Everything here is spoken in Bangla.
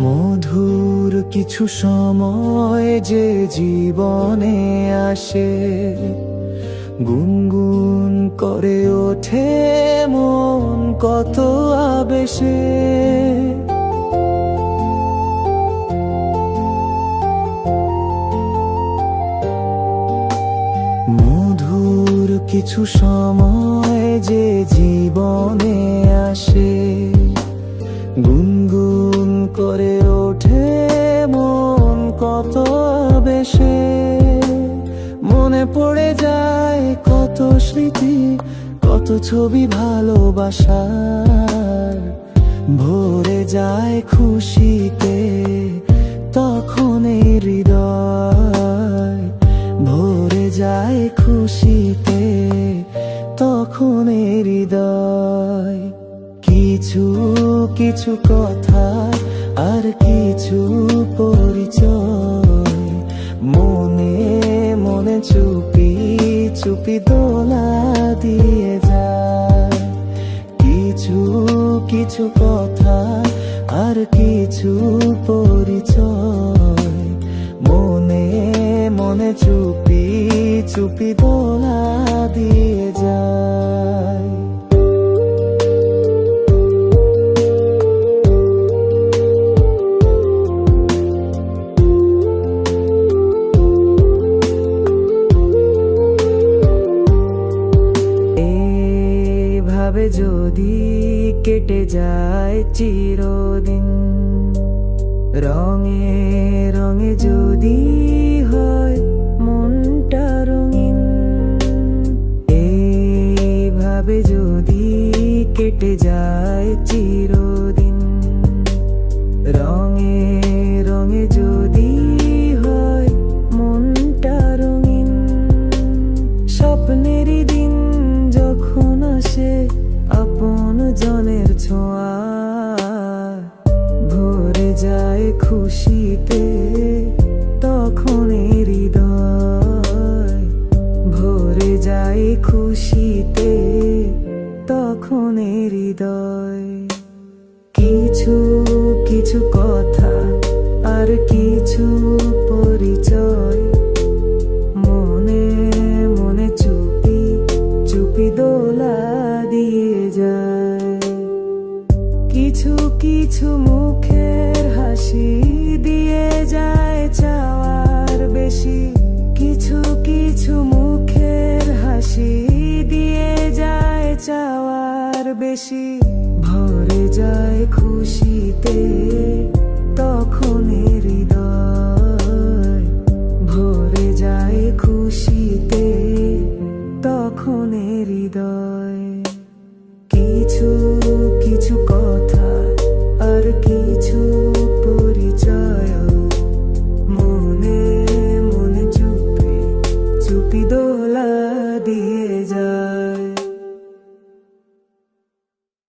মধুর কিছু সময় যে জীবনে আসে, গুনগুন করে ওঠে মন কত আবেশে। মধুর কিছু সময় যে জীবনে আসে, গুনগুন করে ওঠে মন কত বেশে। মনে পড়ে যায় কত স্মৃতি, কত ছবি ভালোবাসার। ভরে যায় খুশিতে তখন এই হৃদয়, ভরে যায় খুশিতে তখন এই হৃদয়। কিছু কিছু কথা আর কিছু পরিচয়, মনে মনে চুপি চুপি দোলা দিয়ে যায়। কিছু কিছু কথা আর কিছু পরিচয়, মনে মনে চুপি চুপি দোলা দিয়ে যায়। ভাবে যদি কেটে যায় চিরদিন, রঙে রঙে যদি হয় মনটা রঙিন। এইভাবে যদি কেটে যায় চিরদিন, রঙে রঙে যদি হয় মনটা রঙিন। স্বপ্নেরই দিন যখন আসে আপন জনের ছোঁয়া, ভরে যায় খুশিতে তখন হৃদয়, ভরে যায় খুশিতে তখন হৃদয়। কিছু কিছু কথা আর কিছু পরিচয়, মনে মনে চুপি চুপি দোলা দিয়ে যায়। কিছু কিছু মুখের হাসি দিয়ে যায় চাওয়ার বেশি, কিছু কিছু মুখের হাসি দিয়ে যায় চাওয়ার বেশি। ভরে যায় খুশিতে তখন